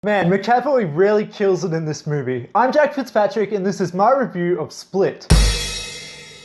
Man, McAvoy really kills it in this movie. I'm Jack Fitzpatrick and this is my review of Split.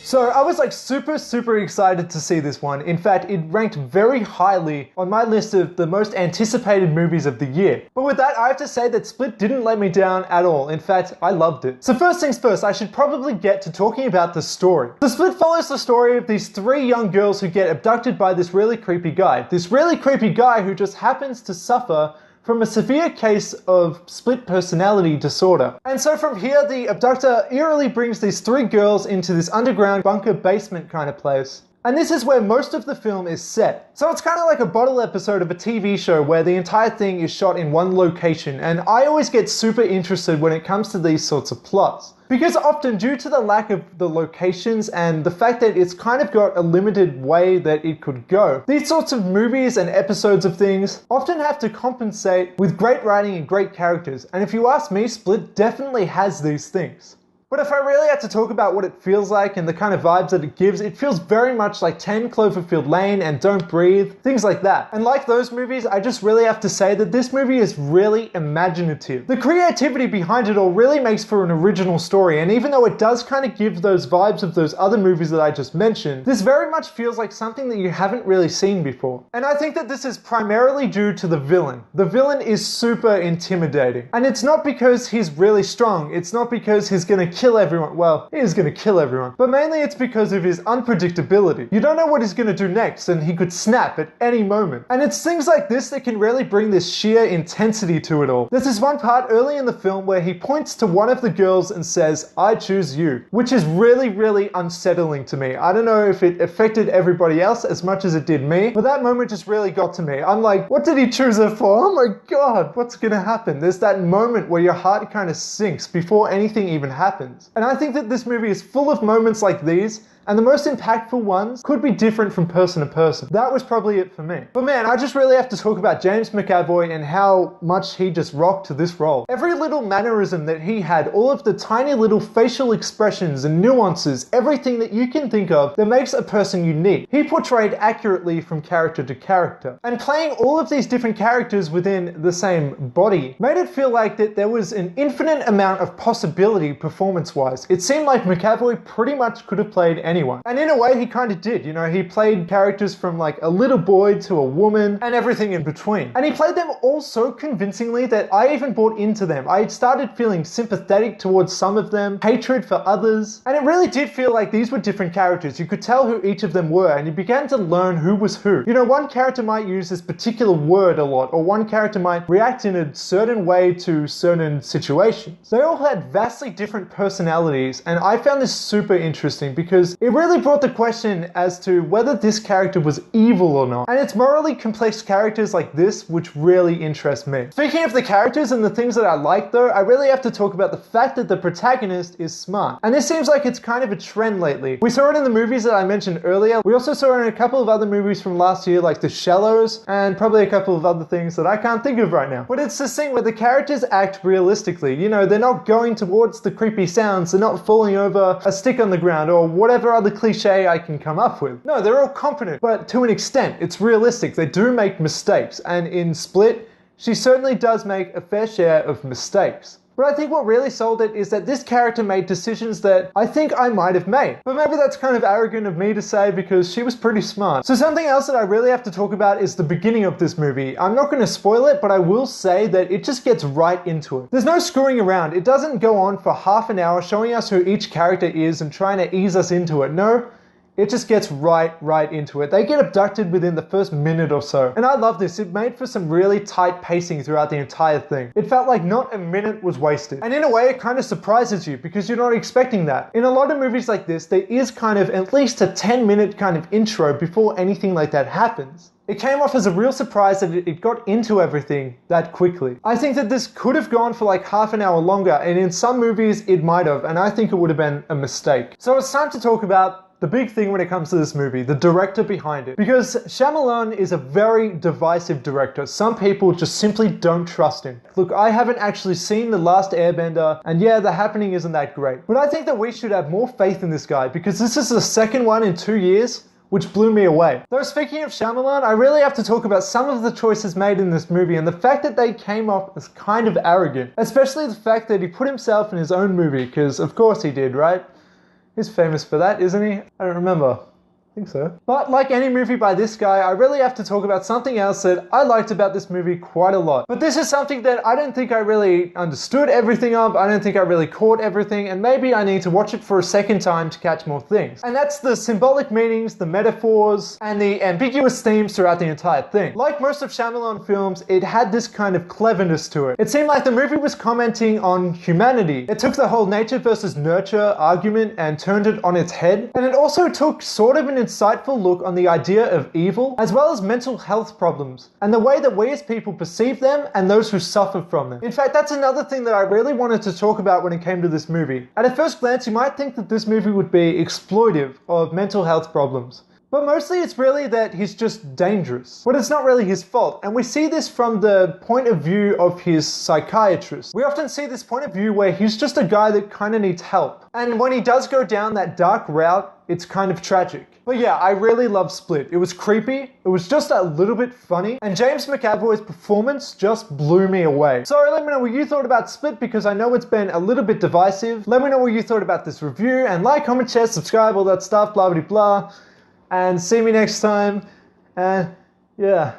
So I was like super excited to see this one. In fact, it ranked very highly on my list of the most anticipated movies of the year. But with that, I have to say that Split didn't let me down at all. In fact, I loved it. So first things first, I should probably get to talking about the story. The Split follows the story of these three young girls who get abducted by this really creepy guy. This really creepy guy who just happens to suffer from a severe case of split personality disorder. And so from here, the abductor eerily brings these three girls into this underground bunker basement kind of place. And this is where most of the film is set. So it's kind of like a bottle episode of a TV show where the entire thing is shot in one location, and I always get super interested when it comes to these sorts of plots. Because often, due to the lack of the locations and the fact that it's kind of got a limited way that it could go, these sorts of movies and episodes of things often have to compensate with great writing and great characters. And if you ask me, Split definitely has these things. But if I really had to talk about what it feels like and the kind of vibes that it gives, it feels very much like 10 Cloverfield Lane and Don't Breathe, things like that. And like those movies, I just really have to say that this movie is really imaginative. The creativity behind it all really makes for an original story, and even though it does kind of give those vibes of those other movies that I just mentioned, this very much feels like something that you haven't really seen before. And I think that this is primarily due to the villain. The villain is super intimidating. And it's not because he's really strong, it's not because he's gonna kill everyone. Well, he is going to kill everyone. But mainly it's because of his unpredictability. You don't know what he's going to do next, and he could snap at any moment. And it's things like this that can really bring this sheer intensity to it all. There's this one part early in the film where he points to one of the girls and says, "I choose you," which is really unsettling to me. I don't know if it affected everybody else as much as it did me, but that moment just really got to me. I'm like, what did he choose her for? Oh my god, what's going to happen? There's that moment where your heart kind of sinks before anything even happens. And I think that this movie is full of moments like these, and the most impactful ones could be different from person to person. That was probably it for me. But man, I just really have to talk about James McAvoy and how much he just rocked to this role. Every little mannerism that he had, all of the tiny little facial expressions and nuances, everything that you can think of that makes a person unique, he portrayed accurately from character to character. And playing all of these different characters within the same body made it feel like that there was an infinite amount of possibility performance-wise. It seemed like McAvoy pretty much could have played anyone. And in a way, he kind of did. You know, he played characters from like a little boy to a woman and everything in between. And he played them all so convincingly that I even bought into them. I started feeling sympathetic towards some of them, hatred for others. And it really did feel like these were different characters. You could tell who each of them were, and you began to learn who was who. You know, one character might use this particular word a lot, or one character might react in a certain way to certain situations. They all had vastly different personalities, and I found this super interesting because it really brought the question as to whether this character was evil or not. And it's morally complex characters like this which really interest me. Speaking of the characters and the things that I like though, I really have to talk about the fact that the protagonist is smart. And this seems like it's kind of a trend lately. We saw it in the movies that I mentioned earlier. We also saw it in a couple of other movies from last year like The Shallows and probably a couple of other things that I can't think of right now. But it's this thing where the characters act realistically. You know, they're not going towards the creepy sounds, they're not falling over a stick on the ground or whatever other cliche I can come up with. No, they're all competent, but to an extent, it's realistic. They do make mistakes, and in Split, she certainly does make a fair share of mistakes. But I think what really sold it is that this character made decisions that I think I might have made. But maybe that's kind of arrogant of me to say because she was pretty smart. So something else that I really have to talk about is the beginning of this movie. I'm not going to spoil it, but I will say that it just gets right into it. There's no screwing around. It doesn't go on for half an hour showing us who each character is and trying to ease us into it. No. It just gets right into it. They get abducted within the first minute or so. And I love this. It made for some really tight pacing throughout the entire thing. It felt like not a minute was wasted. And in a way, it kind of surprises you because you're not expecting that. In a lot of movies like this, there is kind of at least a 10-minute kind of intro before anything like that happens. It came off as a real surprise that it got into everything that quickly. I think that this could have gone for like half an hour longer, and in some movies it might have, and I think it would have been a mistake. So it's time to talk about the big thing when it comes to this movie, the director behind it. Because Shyamalan is a very divisive director. Some people just simply don't trust him. Look, I haven't actually seen The Last Airbender, and yeah, The Happening isn't that great. But I think that we should have more faith in this guy because this is the second one in 2 years which blew me away. Though speaking of Shyamalan, I really have to talk about some of the choices made in this movie and the fact that they came off as kind of arrogant. Especially the fact that he put himself in his own movie, because of course he did, right? He's famous for that, isn't he? I don't remember. I think so. But like any movie by this guy, I really have to talk about something else that I liked about this movie quite a lot. But this is something that I don't think I really understood everything of, I don't think I really caught everything, and maybe I need to watch it for a second time to catch more things. And that's the symbolic meanings, the metaphors, and the ambiguous themes throughout the entire thing. Like most of Shyamalan films, it had this kind of cleverness to it. It seemed like the movie was commenting on humanity. It took the whole nature versus nurture argument and turned it on its head. And it also took sort of an insightful look on the idea of evil, as well as mental health problems, and the way that we as people perceive them and those who suffer from them. In fact, that's another thing that I really wanted to talk about when it came to this movie. At a first glance, you might think that this movie would be exploitive of mental health problems. But mostly it's really that he's just dangerous. But it's not really his fault, and we see this from the point of view of his psychiatrist. We often see this point of view where he's just a guy that kind of needs help. And when he does go down that dark route, it's kind of tragic. But yeah, I really love Split. It was creepy, it was just a little bit funny, and James McAvoy's performance just blew me away. So let me know what you thought about Split, because I know it's been a little bit divisive. Let me know what you thought about this review, and like, comment, share, subscribe, all that stuff, blah blah blah. And see me next time, and yeah.